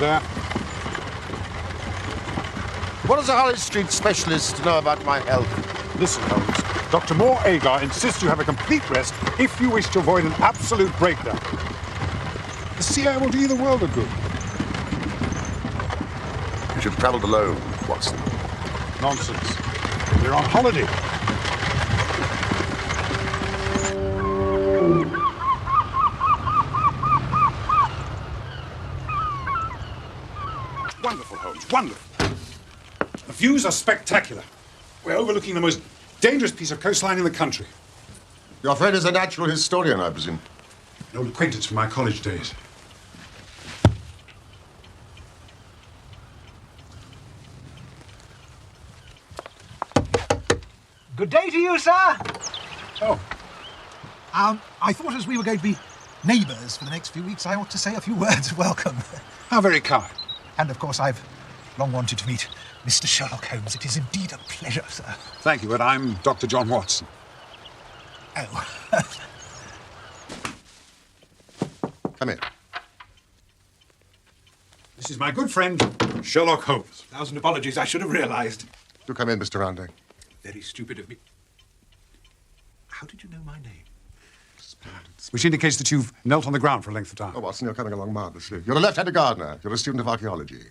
sir. What does a Hollis Street specialist know about my health? Listen, Holmes. Dr. Moore Agar insists you have a complete rest if you wish to avoid an absolute breakdown. The sea air will do you the world of good. You should have travelled alone, Watson. Nonsense. We're on holiday. Wonderful, Holmes, wonderful. The views are spectacular. We're overlooking the most dangerous piece of coastline in the country. Your friend is a natural historian, I presume. An old acquaintance from my college days. Good day to you, sir. Oh. I thought as we were going to be neighbours for the next few weeks, I ought to say a few words of welcome. How very kind. And, of course, I've long wanted to meet Mr. Sherlock Holmes. It is indeed a pleasure, sir. Thank you, but I'm Dr. John Watson. Oh. Come in. This is my good friend, Sherlock Holmes. 1,000 apologies, I should have realised. Do come in, Mr. Rounding. Very stupid of me. How did you know my name? Splendid. Which indicates that you've knelt on the ground for a length of time. Oh, Watson, you're coming along marvellously. You're a left-handed gardener. You're a student of archaeology.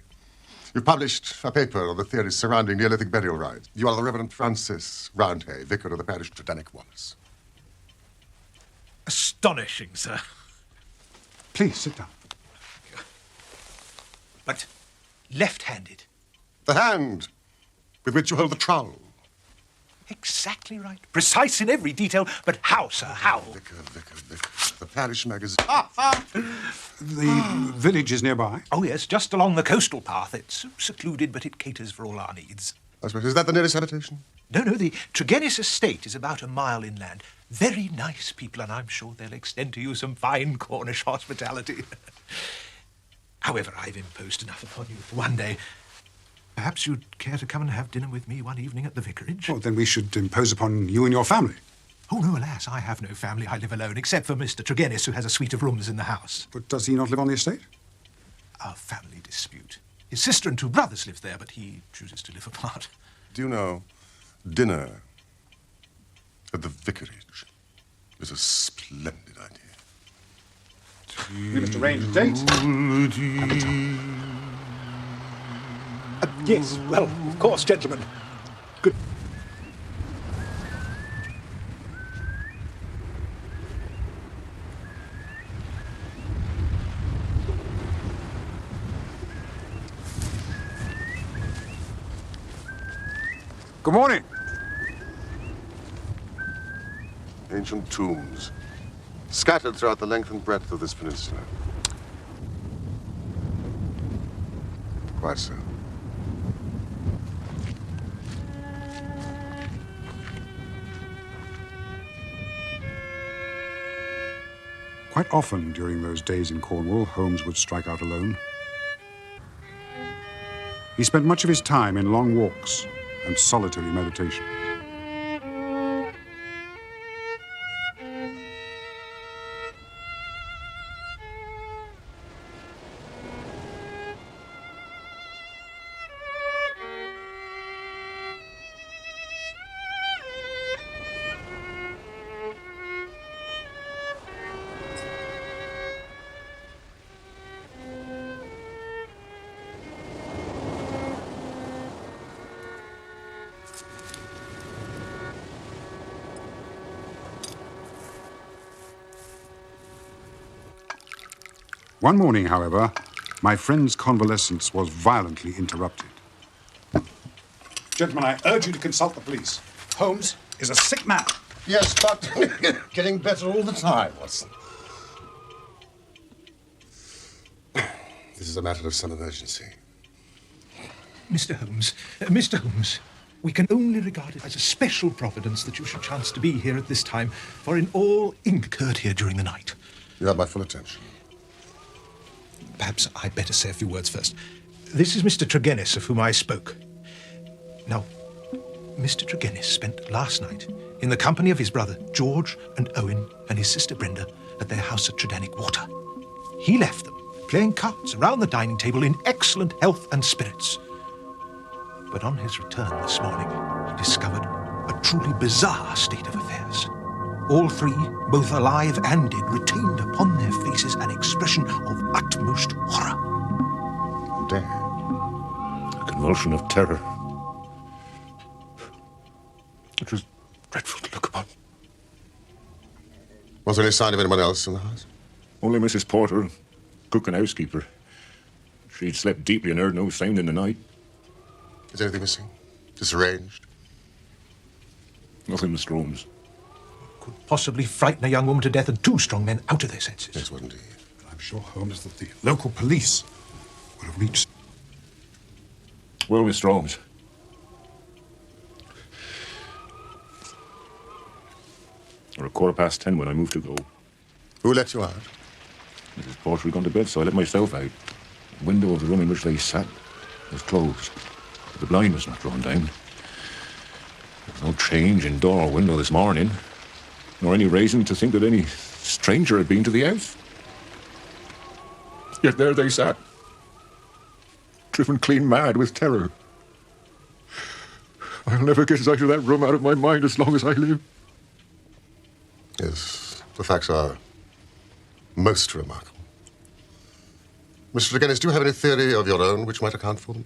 You've published a paper on the theories surrounding Neolithic burial rites. You are the Reverend Francis Roundhay, vicar of the parish of Tredanick Wallace. Astonishing, sir. Please, sit down. But left-handed. The hand with which you hold the trowel. Exactly right. Precise in every detail, but how, sir, how? Vicar. The parish magazine. The village is nearby. Oh, yes, just along the coastal path. It's secluded, but it caters for all our needs. I suppose, is that the nearest habitation? No, the Tregennis estate is about a mile inland. Very nice people, and I'm sure they'll extend to you some fine Cornish hospitality. However, I've imposed enough upon you for one day. Perhaps you'd care to come and have dinner with me one evening at the vicarage? Well, then we should impose upon you and your family. Oh, no, alas, I have no family. I live alone, except for Mr. Tregennis, who has a suite of rooms in the house. But does he not live on the estate? A family dispute. His sister and 2 brothers live there, but he chooses to live apart. Do you know, dinner at the vicarage is a splendid idea. We must arrange a date. And a time. Yes, well, of course, gentlemen. Good. Good morning. Ancient tombs, scattered throughout the length and breadth of this peninsula. Quite so. Quite often during those days in Cornwall, Holmes would strike out alone. He spent much of his time in long walks and solitary meditation. One morning, however, my friend's convalescence was violently interrupted. Gentlemen, I urge you to consult the police. Holmes is a sick man. Yes, but getting better all the time, Watson. This is a matter of some emergency. Mr. Holmes, we can only regard it as a special providence that you should chance to be here at this time, for in all ink occurred here during the night. You have my full attention. Perhaps I'd better say a few words first. This is Mr. Tregennis, of whom I spoke. Now, Mr. Tregennis spent last night in the company of his brother George and Owen and his sister Brenda at their house at Tredanick Water. He left them playing cards around the dining table in excellent health and spirits. But on his return this morning, he discovered a truly bizarre state of affairs. All three, both alive and dead, retained upon their faces an expression of utmost horror. Dead. A convulsion of terror. It was dreadful to look upon. Was there any sign of anyone else in the house? Only Mrs. Porter, cook and housekeeper. She'd slept deeply and heard no sound in the night. Is anything missing? Disarranged? Nothing, Mr. Holmes. Could possibly frighten a young woman to death and two strong men out of their senses. Yes, what indeed. I'm sure, Holmes, that the local police would have reached... Well, Mr. Holmes. Or 10:15 when I moved to go. Who let you out? Mrs. Porter had gone to bed, so I let myself out. The window of the room in which they sat was closed. The blind was not drawn down. There was no change in door or window this morning, nor any reason to think that any stranger had been to the house. Yet there they sat, driven clean mad with terror. I'll never get out of that room out of my mind as long as I live. Yes, the facts are most remarkable. Mr. Degennis, do you have any theory of your own which might account for them?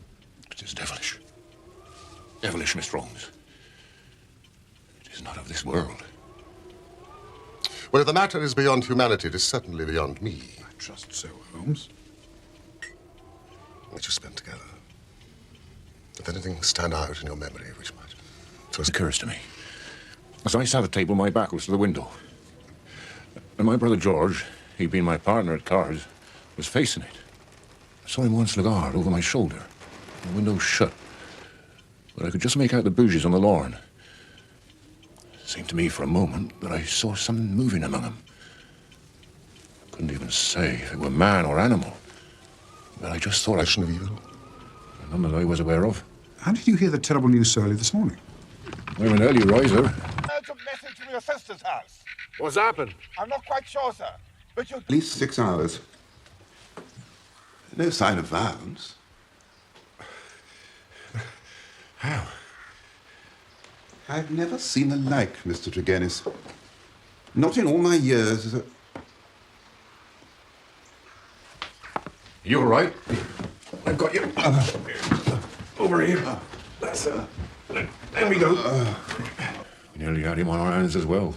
It is devilish. Devilish, Mr. Holmes. It is not of this world. Well, if the matter is beyond humanity, it is certainly beyond me. I trust so, Holmes. Let you spend together. If anything stand out in your memory which might... It occurs to me. As I sat at table, my back was to the window. And my brother George, he'd been my partner at cards, was facing it. I saw him once look hard over my shoulder. The window shut. But I could just make out the bougies on the lawn. It seemed to me for a moment that I saw something moving among them. I couldn't even say if it were man or animal. But I just thought Action of evil? None that I was aware of. How did you hear the terrible news so early this morning? I'm an early riser. Urgent message from your sister's house. What's happened? I'm not quite sure, sir, but you... At least 6 hours. No sign of violence. How? I've never seen the like, Mr. Tregennis. Not in all my years as a... You all right? I've got you. Over here. That's there we go. We nearly had him on our hands as well.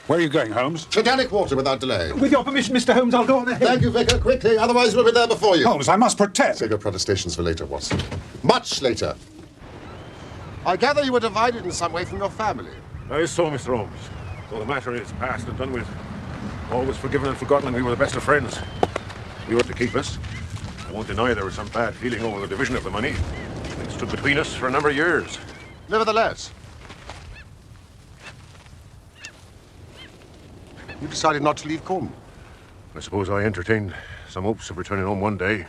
Where are you going, Holmes? Titanic water without delay. With your permission, Mr. Holmes, I'll go on ahead. Thank you, Vicar. Quickly, otherwise we'll be there before you. Holmes, I must protest. Save your protestations for later, Watson. Much later. I gather you were divided in some way from your family. That is so, Mr. Holmes. So the matter is past and done with. All was forgiven and forgotten, and we were the best of friends. You were to keep us. I won't deny there was some bad feeling over the division of the money. It stood between us for a number of years. Nevertheless, you decided not to leave Cornwall. I suppose I entertained some hopes of returning home one day.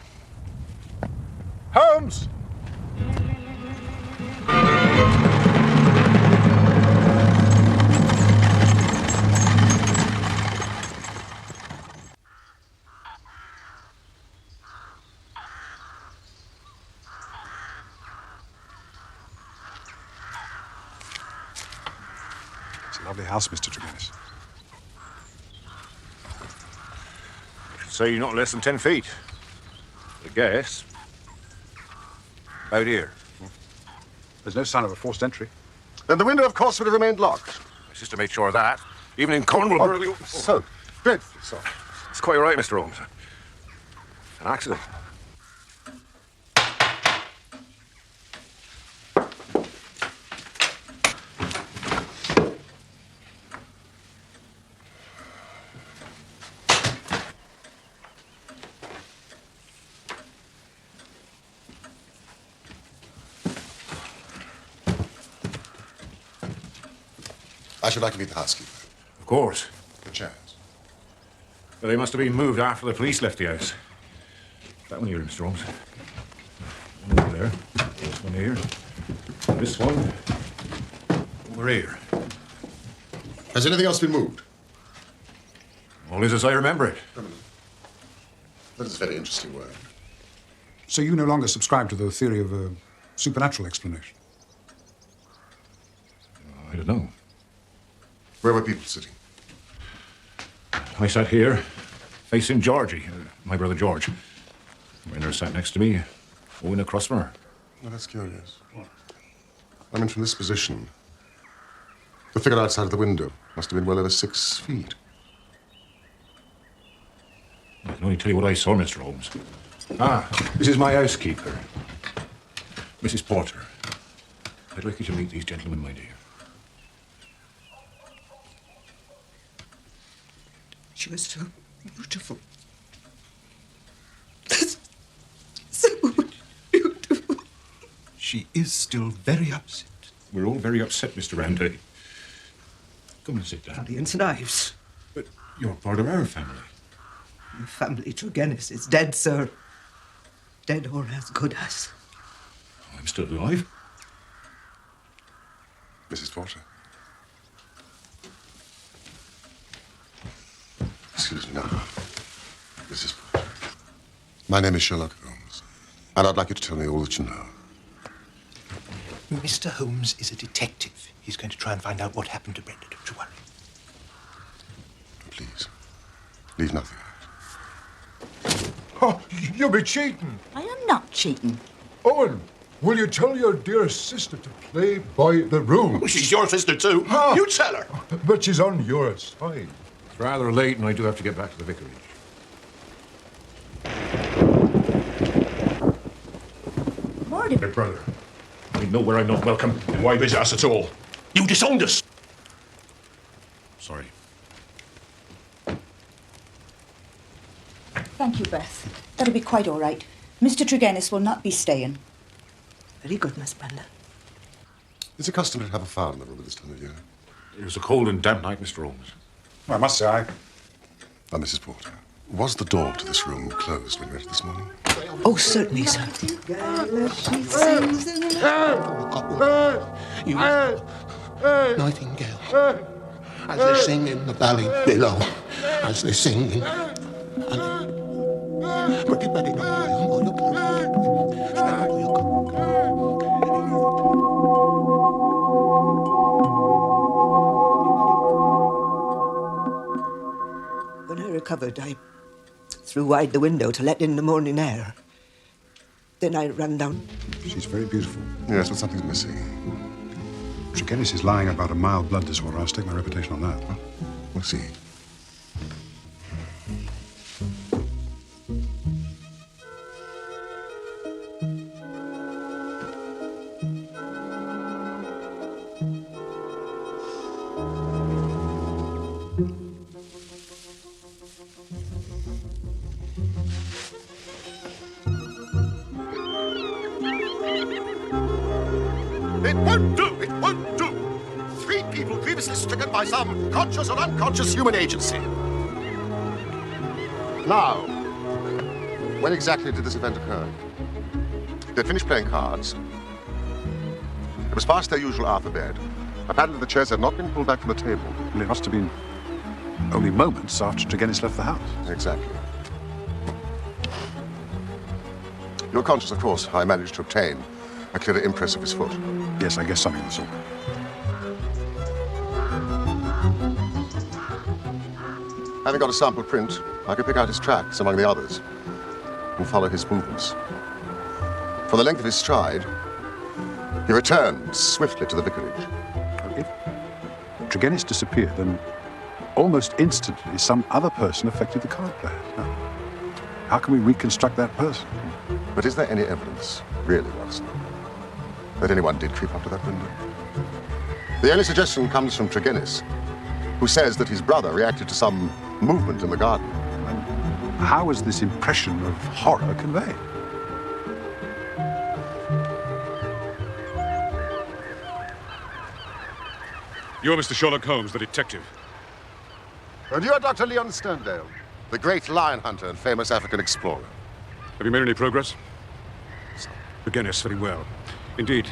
Holmes! It's a lovely house, Mr. Tregennis. Say not less than 10 feet. I guess. About here. There's no sign of a forced entry. Then the window, of course, would have remained locked. My sister made sure of that. Even in Cornwall. So, dreadfully so. It's quite all right, Mr. Holmes. An accident. I should like to meet the housekeeper. Of course. The chairs. But they must have been moved after the police left the house. That one here, Mr. Holmes. One over there. This one here. This one. Over here. Has anything else been moved? All is as I remember it. That is a very interesting word. So you no longer subscribe to the theory of a supernatural explanation? I don't know. Where were people sitting? I sat here, facing Georgie, my brother George. Rainer sat next to me, Owen across from her. Well, that's curious. I mean, from this position, the figure outside of the window must have been well over 6 feet. I can only tell you what I saw, Mr. Holmes. This is my housekeeper, Mrs. Porter. I'd like you to meet these gentlemen, my dear. She was so beautiful. So beautiful. She is still very upset. We're all very upset, Mr. Roundhay. Come and sit down. Aliens and knives. But you're part of our family. The family Tregennis is dead, sir. Dead or as good as. I'm still alive. Mrs. Porter. Excuse me now. Mrs. Porter. My name is Sherlock Holmes, and I'd like you to tell me all that you know. Mr. Holmes is a detective. He's going to try and find out what happened to Brenda. Don't you worry. Please, leave nothing out. Oh, you'll be cheating. I am not cheating. Owen, will you tell your dear sister to play by the rules? She's your sister, too. Ah. You tell her. But she's on your side. It's rather late, and I do have to get back to the vicarage. Morning. Dear brother, I know where I'm not welcome. And why visit us at all? You disowned us. Sorry. Thank you, Beth. That'll be quite all right. Mr. Tregennis will not be staying. Very good, Miss Brenda. Is it customary to have a fire in the room at this time of year? It was a cold and damp night, Mr. Holmes. Well, I must say, Now, Mrs. Porter, was the door to this room closed when you entered this morning? Oh, certainly, sir. You nightingale. As they sing in the valley below. As they sing in... When I recovered, I threw wide the window to let in the morning air. Then I ran down. she's very beautiful. Yes, but something's missing. Tregennis is lying about a mild blood disorder. I'll stake my reputation on that. We'll see. It won't do! It won't do! 3 people previously stricken by some conscious or unconscious human agency. Now, when exactly did this event occur? They'd finished playing cards. It was past their usual hour for bed. Apparently the chairs had not been pulled back from the table. Well, it must have been only moments after Tregennis left the house. Exactly. You're conscious, of course, how I managed to obtain a clearer impress of his foot. Yes, I guess something of the sort. Having got a sample print, I could pick out his tracks among the others and follow his movements. For the length of his stride, he returned swiftly to the vicarage. If Tregennis disappeared, then almost instantly some other person affected the card players. Now, how can we reconstruct that person? But is there any evidence, really, Watson, that anyone did creep up to that window? The only suggestion comes from Tregennis, who says that his brother reacted to some movement in the garden. And how was this impression of horror conveyed? You're Mr. Sherlock Holmes, the detective. And you are Dr. Leon Sterndale, the great lion hunter and famous African explorer. Have you made any progress? Tregennis, very well. Indeed,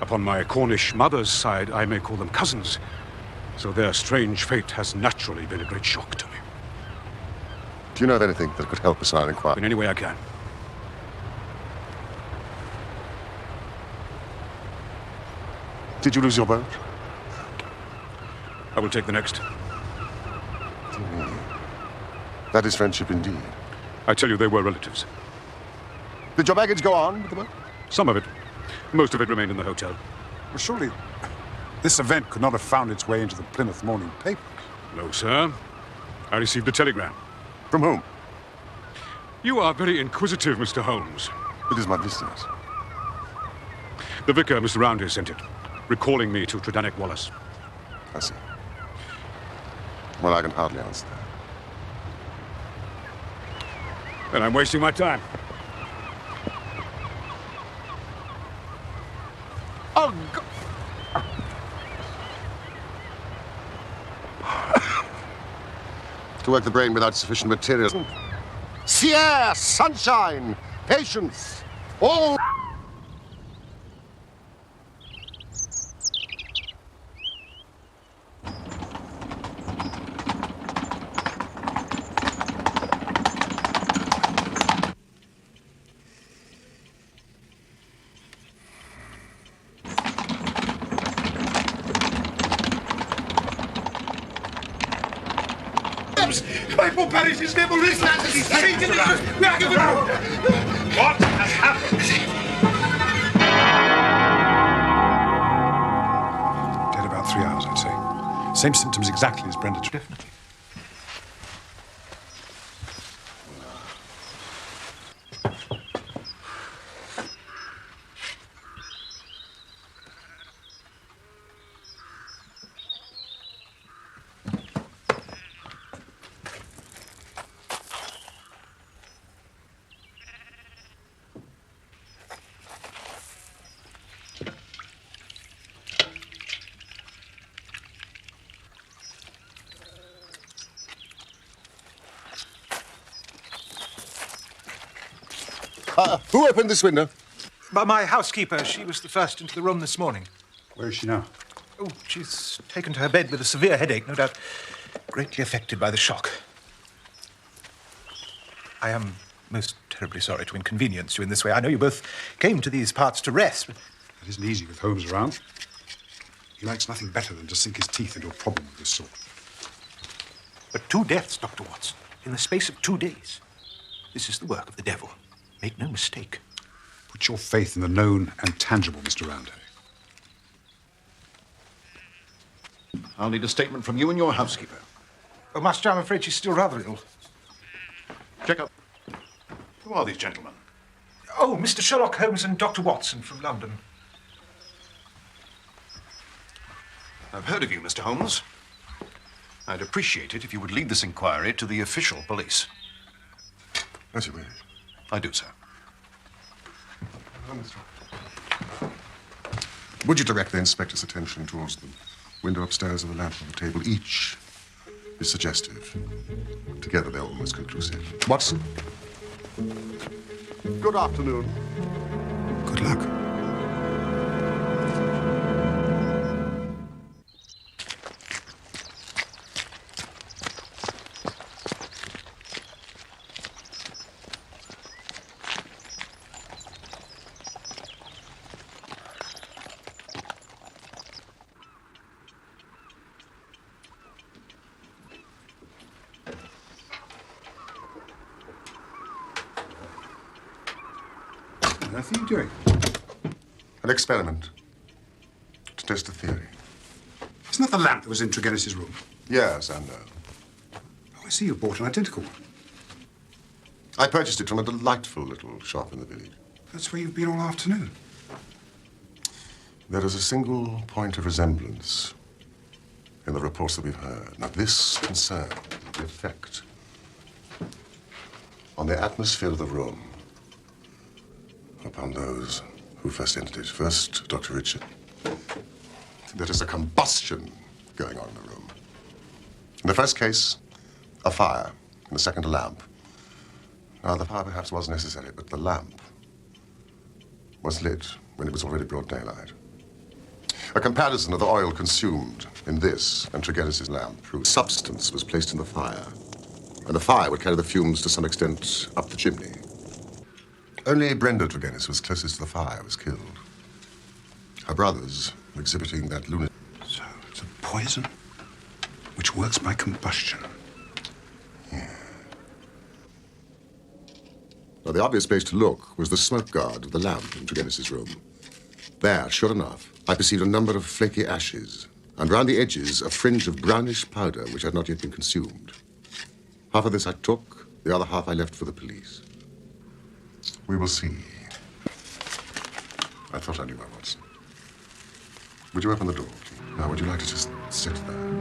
upon my Cornish mother's side, I may call them cousins. So their strange fate has naturally been a great shock to me. Do you know of anything that could help us in our inquiry? In any way I can. Did you lose your boat? I will take the next. That is friendship indeed. I tell you, they were relatives. Did your baggage go on with the boat? Some of it. Most of it remained in the hotel. Well, surely this event could not have found its way into the Plymouth Morning papers. No, sir. I received a telegram. From whom? You are very inquisitive, Mr. Holmes. It is my business. The vicar, Mr. Roundhay, sent it, recalling me to Tredannick Wallace. I see. Well, I can hardly answer that. Then I'm wasting my time. Oh, God. To work the brain without sufficient materials. Sierra, sunshine, patience, all... My poor parish is never risen. What has happened? Dead about 3 hours, I'd say. Same symptoms exactly as Brenda. Definitely. Who opened this window? But my housekeeper, she was the first into the room this morning. Where is she now? Oh, she's taken to her bed with a severe headache, no doubt greatly affected by the shock. I am most terribly sorry to inconvenience you in this way. I know you both came to these parts to rest, but... It isn't easy with Holmes around. He likes nothing better than to sink his teeth into a problem of this sort. But 2 deaths, Dr. Watson, in the space of 2 days. This is the work of the devil. Make no mistake. Put your faith in the known and tangible, Mr. Roundhay. I'll need a statement from you and your housekeeper. Oh, Master, I'm afraid she's still rather ill. Check up. Who are these gentlemen? Oh, Mr. Sherlock Holmes and Dr. Watson from London. I've heard of you, Mr. Holmes. I'd appreciate it if you would lead this inquiry to the official police. As you wish. I do, sir. Would you direct the inspector's attention towards the window upstairs and the lamp on the table? Each is suggestive. Together, they're almost conclusive. Watson? Good afternoon. Good luck. What are you doing? An experiment to test a theory. Isn't that the lamp that was in Tregennis's room? Yes, I know. Oh, I see you bought an identical one. I purchased it from a delightful little shop in the village. That's where you've been all afternoon. There is a single point of resemblance in the reports that we've heard. Now, this concerns the effect on the atmosphere of the room upon those who first entered it. First, Dr. Richard. There is a combustion going on in the room. In the first case, a fire. In the second, a lamp. Now, the fire perhaps was necessary, but the lamp was lit when it was already broad daylight. A comparison of the oil consumed in this and Tregennis's lamp, whose substance was placed in the fire, and the fire would carry the fumes to some extent up the chimney. Only Brenda Tregennis, who was closest to the fire, was killed. Her brothers were exhibiting that lunatic. So it's a poison which works by combustion. Now, the obvious place to look was the smoke guard of the lamp in Tregennis's room. There, sure enough, I perceived a number of flaky ashes, and round the edges, a fringe of brownish powder which had not yet been consumed. Half of this I took, the other half I left for the police. We will see. I thought I knew my Watson. Would you open the door? Now, would you like to just sit there?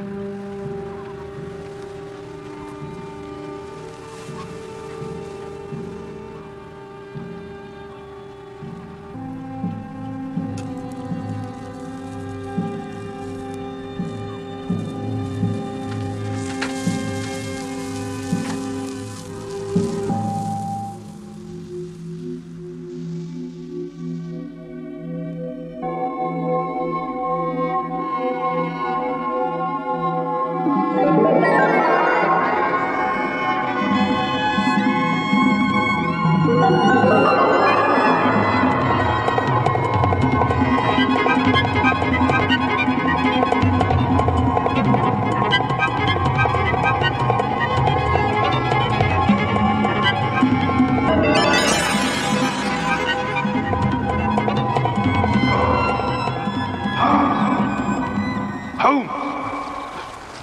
Holmes!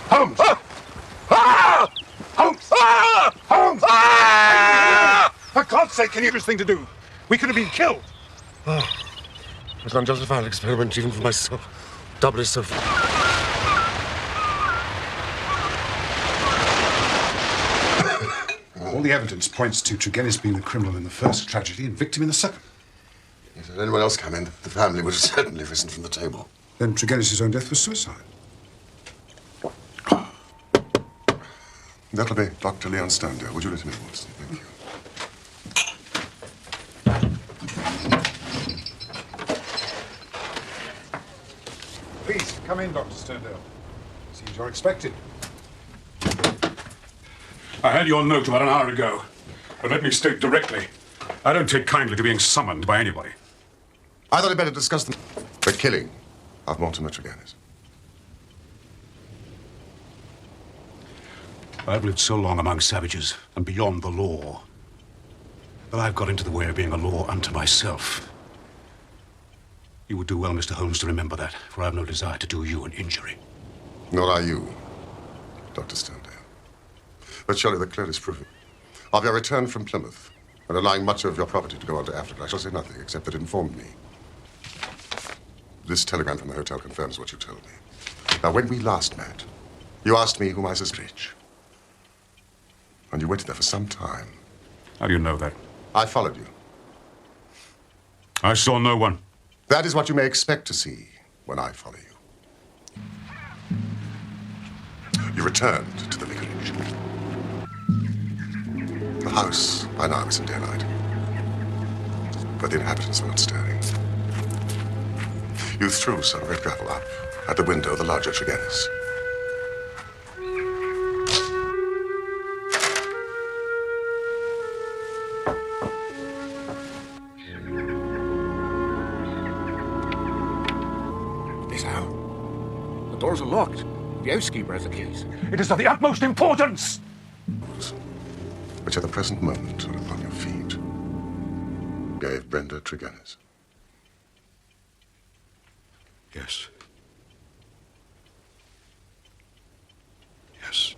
Holmes! Ah! Holmes! Ah! Holmes! Ah! For God's sake, can you have this thing to do? We could have been killed. Oh, it's an unjustified experiment, even for myself. Doubly so. All the evidence points to Tregennis being the criminal in the first tragedy and victim in the second. If had anyone else come in, the family would have certainly risen from the table. Then Tregennis' own death was suicide. That'll be Dr. Leon Sterndale. Would you let him in, Watson? Thank you. Please, come in, Dr. Sterndale. Seems you're expected. I had your note about an hour ago. But let me state directly, I don't take kindly to being summoned by anybody. I thought I'd better discuss the killing of Mortimer Tregennis. I've lived so long among savages and beyond the law that I've got into the way of being a law unto myself. You would do well, Mr. Holmes, to remember that, for I have no desire to do you an injury. Nor are you, Dr. Sterndale. But surely the clearest proof of your return from Plymouth and allowing much of your property to go on to Africa, I shall say nothing except that it informed me. This telegram from the hotel confirms what you told me. Now, when we last met, you asked me whom I suspect. And you waited there for some time. How do you know that? I followed you. I saw no one. That is what you may expect to see when I follow you. You returned to the vicarage. The house, by now, was in daylight. But the inhabitants were not stirring. You threw some red gravel up at the window of the larger Tregennis. The doors are locked. The housekeeper has the keys. It is of the utmost importance! Which at the present moment are upon your feet, gave Brenda Tregennis. Yes. Yes.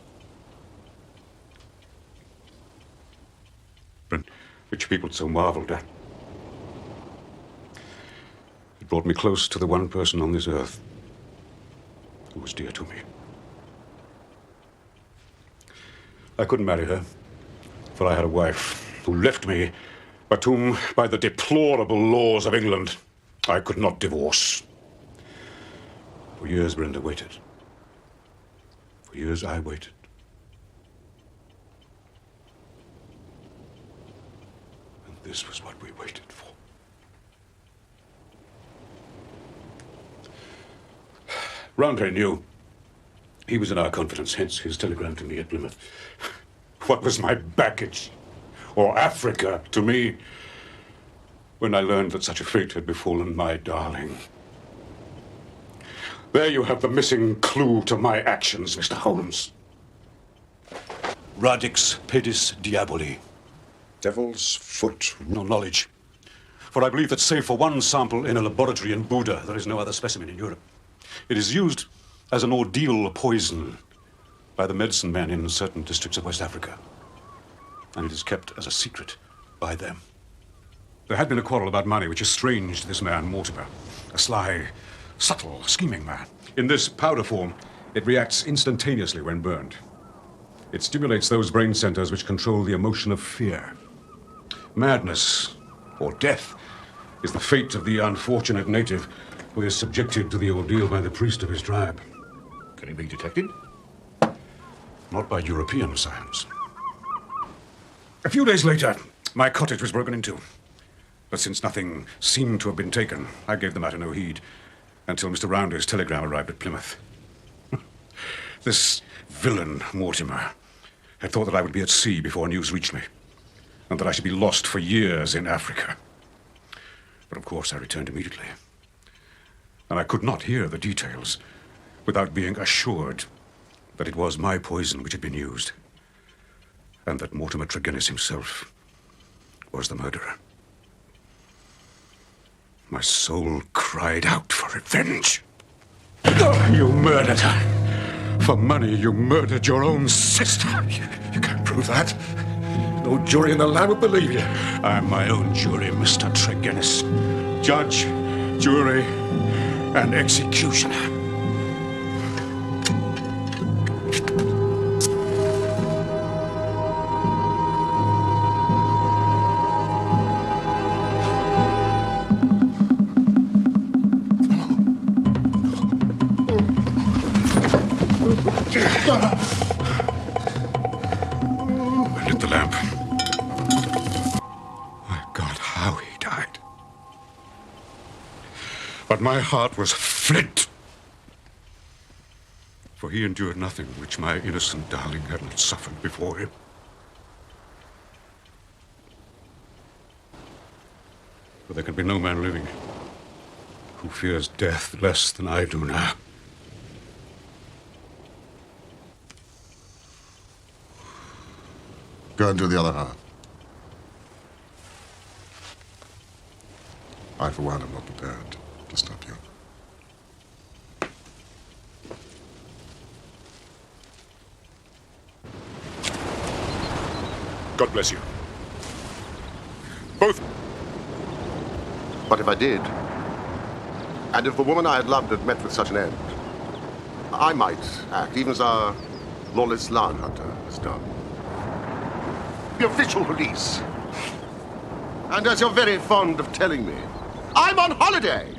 But which people so marveled at. It brought me close to the one person on this earth who was dear to me. I couldn't marry her, for I had a wife who left me, but whom, by the deplorable laws of England, I could not divorce. For years, Brenda waited. For years, I waited. And this was what we waited for. Roundhay knew. He was in our confidence, hence his telegram to me at Plymouth. What was my baggage, or Africa, to me, when I learned that such a fate had befallen my darling? There you have the missing clue to my actions, Mr. Holmes. Radix pedis diaboli. Devil's foot. No knowledge. For I believe that save for one sample in a laboratory in Buda, there is no other specimen in Europe. It is used as an ordeal poison by the medicine men in certain districts of West Africa. And it is kept as a secret by them. There had been a quarrel about money which estranged this man, Mortimer. A sly, subtle, scheming man. In this powder form, it reacts instantaneously when burned. It stimulates those brain centers which control the emotion of fear. Madness, or death, is the fate of the unfortunate native who is subjected to the ordeal by the priest of his tribe. Can he be detected? Not by European science. A few days later, my cottage was broken into. But since nothing seemed to have been taken, I gave the matter no heed until Mr. Rounder's telegram arrived at Plymouth. This villain, Mortimer, had thought that I would be at sea before news reached me, and that I should be lost for years in Africa. But of course I returned immediately, and I could not hear the details without being assured that it was my poison which had been used, and that Mortimer Tregennis himself was the murderer. My soul cried out for revenge. You murdered her. For money, you murdered your own sister. You can't prove that. No jury in the land would believe you. I am my own jury, Mr. Tregennis. Judge, jury, and executioner. I lit the lamp. My God, how he died. But my heart was flint. For he endured nothing which my innocent darling had not suffered before him. For there can be no man living who fears death less than I do now. Go and do the other half. I, for one, am not prepared to stop you. God bless you. Both. But if I did, and if the woman I had loved had met with such an end, I might act, even as our lawless lion hunter has done. The official police. And as you're very fond of telling me, I'm on holiday.